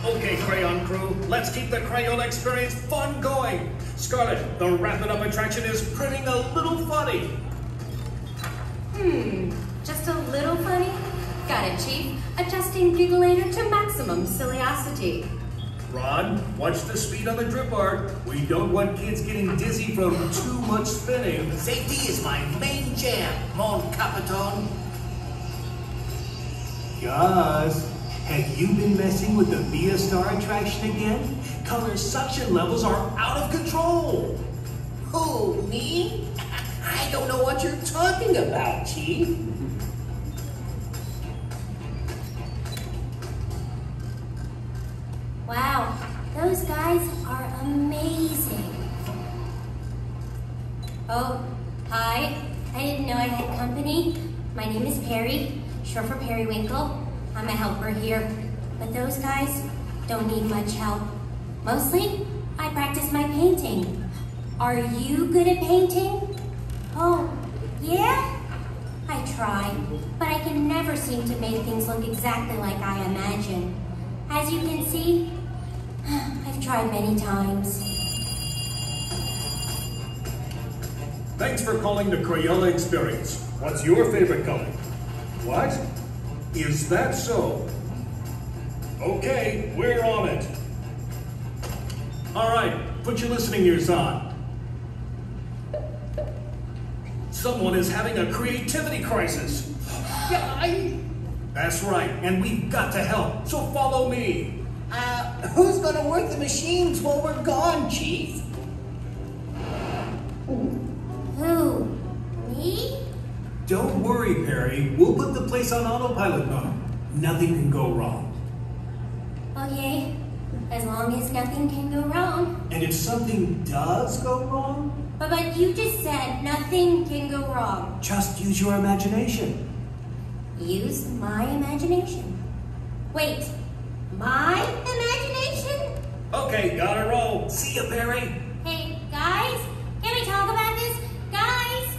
Okay, Crayon Crew, let's keep the Crayola experience fun going. Scarlet, the wrap-it-up attraction is printing a little funny. Just a little funny? Got it, Chief. Adjusting Giggleator to maximum silliosity. Ron, watch the speed on the drip art. We don't want kids getting dizzy from too much spinning. Safety is my main jam, mon capitan. Gus, have you been messing with the Via Star attraction again? Color suction levels are out of control. Who, me? I don't know what you're talking about, Chief. Wow, those guys are amazing. Oh, hi. I didn't know I had company. My name is Perry, short for Periwinkle. I'm a helper here, but those guys don't need much help. Mostly, I practice my painting. Are you good at painting? Oh, yeah? I try, but I can never seem to make things look exactly like I imagine. As you can see, I've tried many times. Thanks for calling the Crayola experience. What's your favorite color? What? Is that so? Okay, we're on it. All right, put your listening ears on. Someone is having a creativity crisis. That's right, and we've got to help, so follow me. Who's gonna work the machines while we're gone, Chief? Who? Me? Don't worry, Perry. We'll put the place on autopilot mode. Nothing can go wrong. Okay, as long as nothing can go wrong. And if something does go wrong, But you just said nothing can go wrong. just use your imagination. Use my imagination. Wait, my imagination? Okay, gotta roll. See ya, Perry. Hey, guys, can we talk about this? Guys!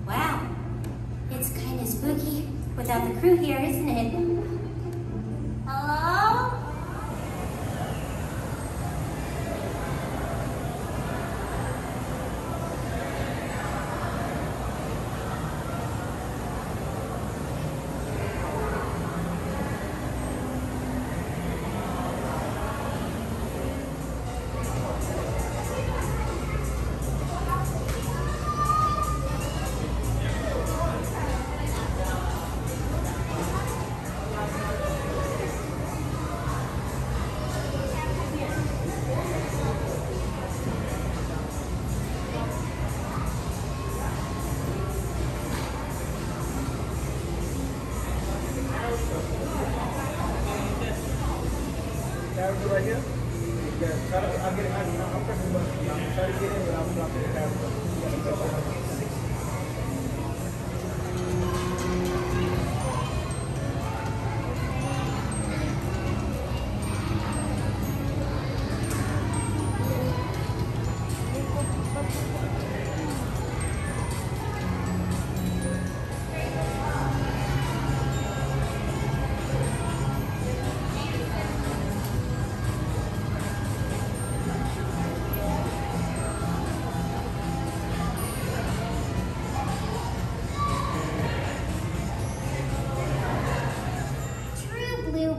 Wow, it's kind of spooky without the crew here, isn't it? Hello? Right here? Yeah, I'm getting I'm trying to get in, but I'm not going to have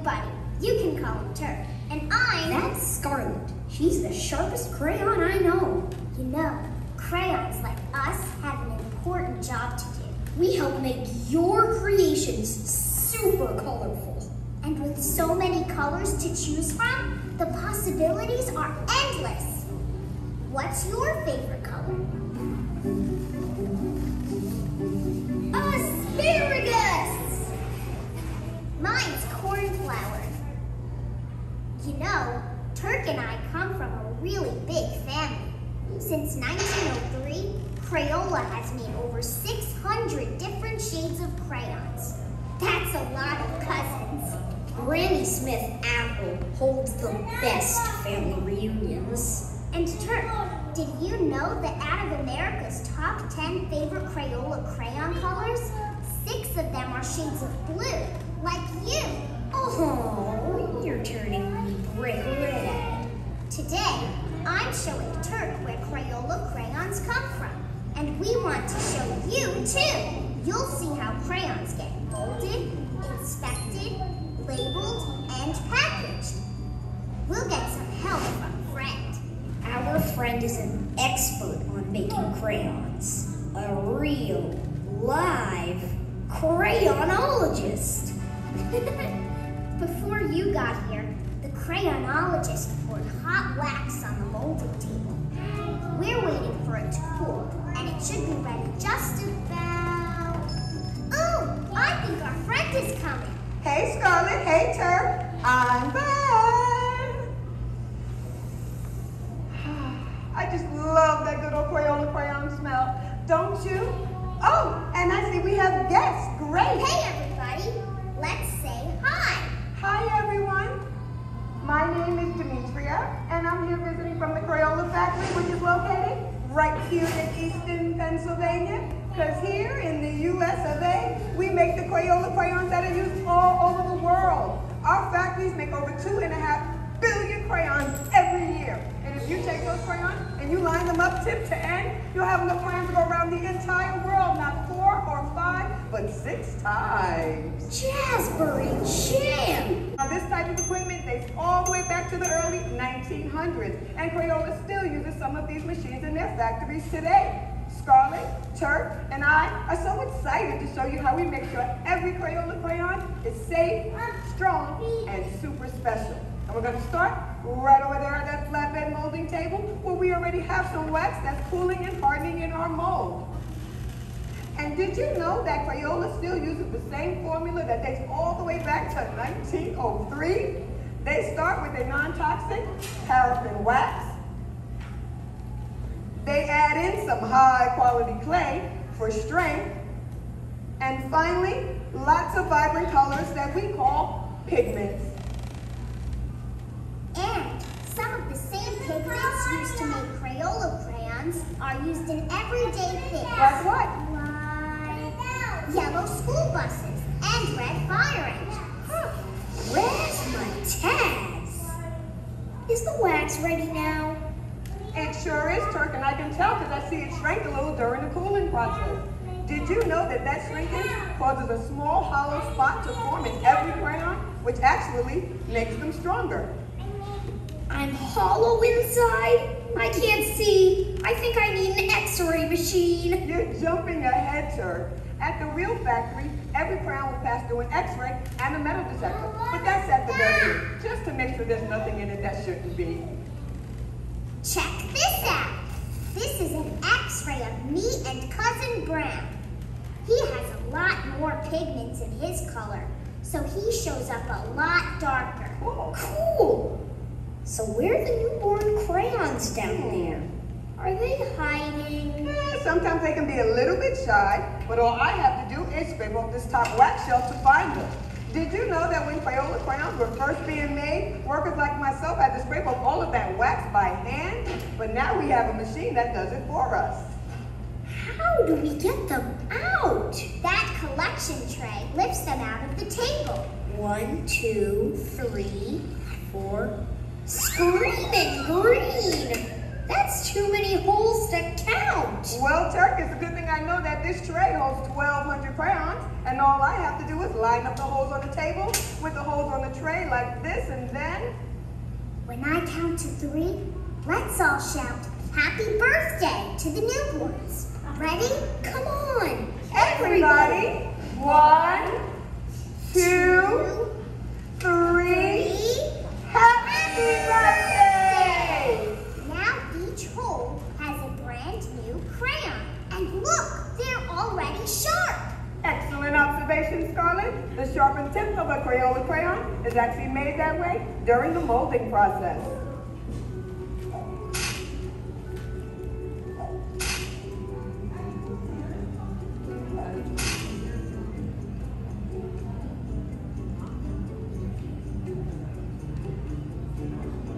buddy. You can call him Turk. And I'm... That's Scarlet. She's the sharpest crayon I know. You know, crayons like us have an important job to do. We help make your creations super colorful. And with so many colors to choose from, the possibilities are endless. What's your favorite color? Asparagus! Mine's cornflower. You know, Turk and I come from a really big family. Since 1903, Crayola has made over 600 different shades of crayons. That's a lot of cousins. Granny Smith Apple holds the best family reunions. And Turk, did you know that out of America's top 10 favorite Crayola crayon colors, 6 of them are shades of blue, like you? Oh, you're turning me brick red. Today, I'm showing Turk where Crayola crayons come from. And we want to show you too. You'll see how crayons get molded, inspected, labeled, and packaged. We'll get some help from a friend. Our friend is an expert on making crayons. A real, live crayonologist. Before you got here, the crayonologist poured hot wax on the molding table. We're waiting for it to cool, and it should be ready just about... Ooh, I think our friend is coming. Hey Scarlet, hey Turk, I'm back. I just love that good old Crayola crayon smell, don't you? Oh, and I see we have guests, great. Hey everybody, let's say hi. Hi everyone, my name is Demetria, and I'm here visiting from the Crayola factory, which is located right here in Easton, Pennsylvania. Because here in the US of A, we make the Crayola crayons that are used all over the world. Our factories make over 2.5 billion crayons every year. And if you take those crayons and you line them up tip to end, you'll have enough crayons to go around the entire world, not 4 or 5, but 6 times. Jazzberry Jam! Now, this type of equipment dates all the way back to the early 1900s, and Crayola still uses some of these machines in their factories today. Scarlet, Turk, and I are so excited to show you how we make sure every Crayola crayon is safe, strong, and super special. And we're going to start right over there at that flatbed molding table where we already have some wax that's cooling and hardening in our mold. And did you know that Crayola still uses the same formula that dates all the way back to 1903? They start with a non-toxic paraffin wax. They add in some high-quality clay for strength. And finally, lots of vibrant colors that we call pigments. And some of the same pigments used to make Crayola crayons are used in everyday things. Like what? Like yellow school buses and red fire engines. Where's my tags? Is the wax ready now? It sure is, Turk, and I can tell because I see it shrank a little during the cooling process. Did you know that that shrinkage causes a small hollow spot to form in every crayon, which actually makes them stronger? I'm hollow inside? I can't see. I think I need an X-ray machine. You're jumping ahead, Turk. At the real factory, every crayon will pass through an X-ray and a metal detector, but that's at the very end, just to make sure there's nothing in it that shouldn't be. Check this out. This is an X-ray of me and Cousin Brown. He has a lot more pigments in his color, so he shows up a lot darker. Cool. So where are the newborn crayons down there? Are they hiding? Sometimes they can be a little bit shy, but all I have to do is scrape off this top wax shelf to find them. Did you know that when Crayola crayons were first being made, workers like myself had to scrape off all of that wax by hand? But now we have a machine that does it for us. How do we get them out? That collection tray lifts them out of the table. 1, 2, 3, 4. Screaming green! That's too many holes to count. Well, Turk, it's a good thing I know that this tray holds 1,200 crayons, and And all I have to do is line up the holes on the table with the holes on the tray like this, and then... When I count to 3, let's all shout, "Happy birthday" to the newborns. Ready? Come on. Everybody, 1, 2, 3, happy birthday! Now each hole has a brand new crayon. And look, they're already sharp. Excellent observation, Scarlett. The sharpened tip of a Crayola crayon is actually made that way during the molding process.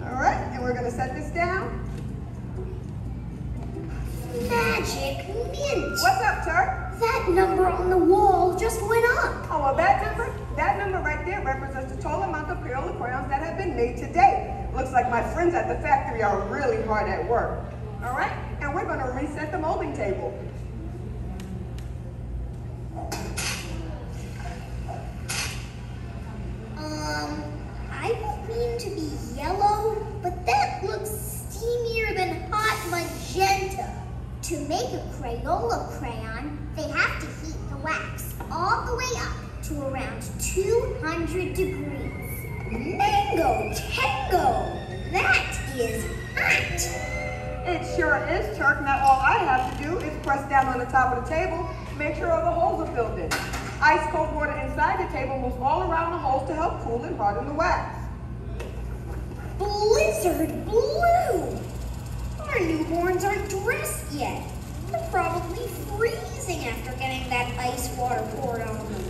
All right, and we're going to set this down. Magic mint. What's up, Turk? That number on the wall just went up. Oh, well, that number right there represents the total amount of Crayola crayons that have been made to date. Looks like my friends at the factory are really hard at work. All right, and we're going to reset the molding table. I don't mean to be yellow, but that looks steamier than hot magenta. To make a Crayola crayon, they have to heat the wax all the way up to around 200 degrees. Mango tango! That is hot! It sure is, Turk. Now all I have to do is press down on the top of the table, make sure all the holes are filled in. Ice cold water inside the table moves all around the holes to help cool and harden the wax. Blizzard blue! Our newborns aren't dressed yet. They're probably freezing after getting that ice water poured on them.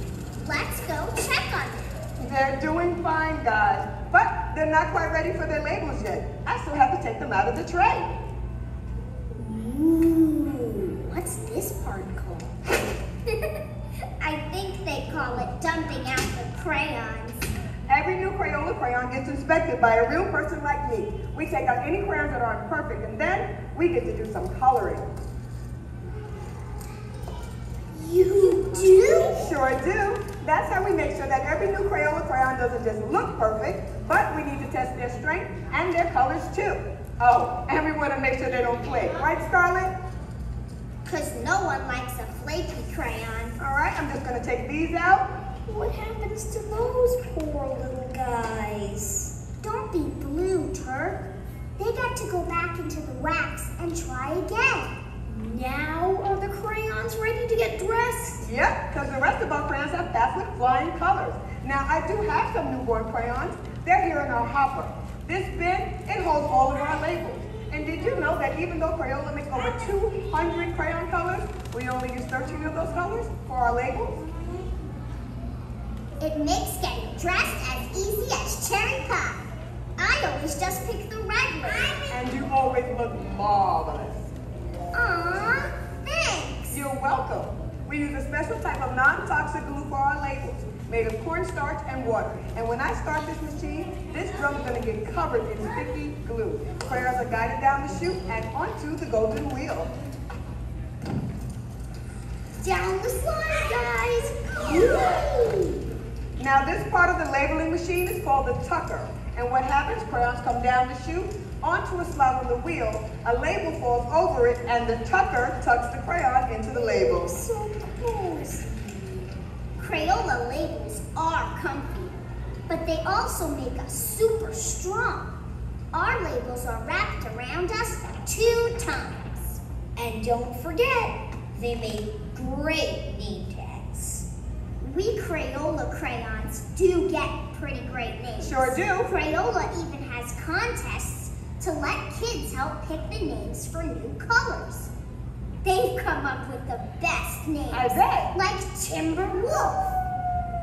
Let's go check on them. They're doing fine, guys, but they're not quite ready for their labels yet. I still have to take them out of the tray. Ooh, what's this part called? I think they call it dumping out the crayons. Every new Crayola crayon gets inspected by a real person like me. We take out any crayons that aren't perfect, and then we get to do some coloring. You do? Sure do. That's how we make sure that every new Crayola crayon doesn't just look perfect, but we need to test their strength and their colors too. Oh, and we want to make sure they don't flake. Right, Scarlett? Because no one likes a flaky crayon. All right, I'm just going to take these out. What happens to those poor little guys? Don't be blue, Turk. They got to go back into the wax and try again. Now are the crayons ready to get dressed? Yep, because the rest of our crayons have passed with flying colors. Now, I do have some newborn crayons. They're here in our hopper. This bin, it holds all of our labels. And did you know that even though Crayola makes over 200 crayon colors, we only use 13 of those colors for our labels? It makes getting dressed as easy as cherry pie. I always just pick the red one. And you always look marvelous. Aw, thanks. You're welcome. We use a special type of non-toxic glue for our labels, made of cornstarch and water. And when I start this machine, this drum is going to get covered in sticky glue. Crayons are guided down the chute and onto the golden wheel. Down the slide, guys! Woo! Now this part of the labeling machine is called the tucker. And what happens, crayons come down the chute, onto a slot on the wheel, a label falls over it, and the tucker tucks the crayon into the label. So cozy. Crayola labels are comfy, but they also make us super strong. Our labels are wrapped around us 2 times. And don't forget, they make great name tags. We Crayola crayons do get pretty great names. Sure do. Crayola even has contests to let kids help pick the names for new colors. They've come up with the best names. I bet. Like Timberwolf.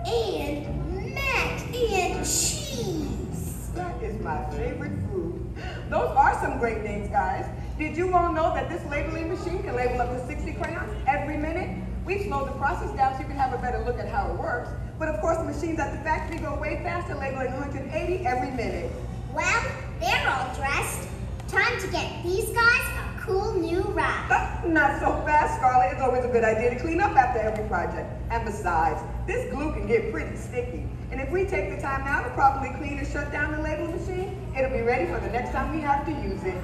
And mac and cheese. That is my favorite food. Those are some great names, guys. Did you all know that this labeling machine can label up to 60 crayons every minute? We've slowed the process down so you can have a better look at how it works. But of course, the machines at the factory go way faster, labeling 180 every minute. Well, they're all dressed. Time to get these guys a cool new ride. Not so fast, Scarlett. It's always a good idea to clean up after every project. And besides, this glue can get pretty sticky. And if we take the time now to properly clean and shut down the label machine, it'll be ready for the next time we have to use it.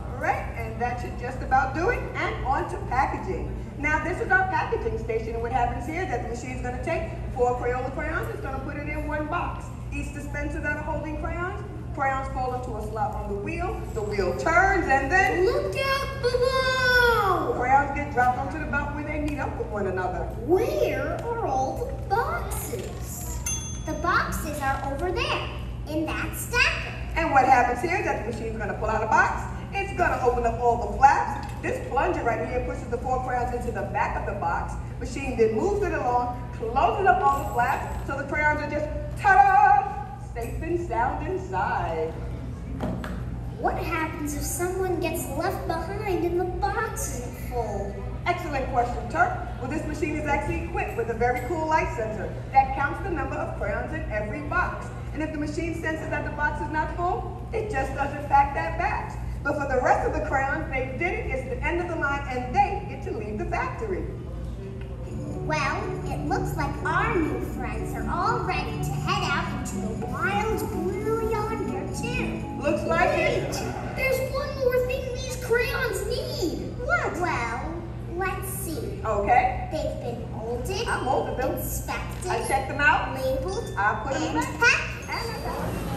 All right, and that should just about do it. And on to packaging. Now, this is our packaging station, and what happens here is that the machine is going to take 4 Crayola crayons, it's going to put it in one box. Each dispenser that are holding crayons fall into a slot on the wheel turns, and then Look out below! crayons get dropped onto the belt where they meet up with one another. Where are all the boxes? The boxes are over there, in that stacker. And what happens here is that the machine's going to pull out a box, it's going to open up all the flaps. This plunger right here pushes the 4 crayons into the back of the box. Machine then moves it along, closes up all the flaps, so the crayons are just, ta-da! Safe and sound inside. What happens if someone gets left behind and the box isn't full? Excellent question, Turk. Well, this machine is actually equipped with a very cool light sensor that counts the number of crayons in every box. And if the machine senses that the box is not full, it just doesn't pack that batch. But for the rest of the crayons, they did it. It's the end of the line, and they get to leave the factory. Well, it looks like our new friends are all ready to head out into the wild blue yonder, too. Looks like it. There's one more thing these crayons need. What? Well, let's see. Okay. They've been molded, I molded them. inspected, I checked them out. labeled, I put them and back. packed. And I got them.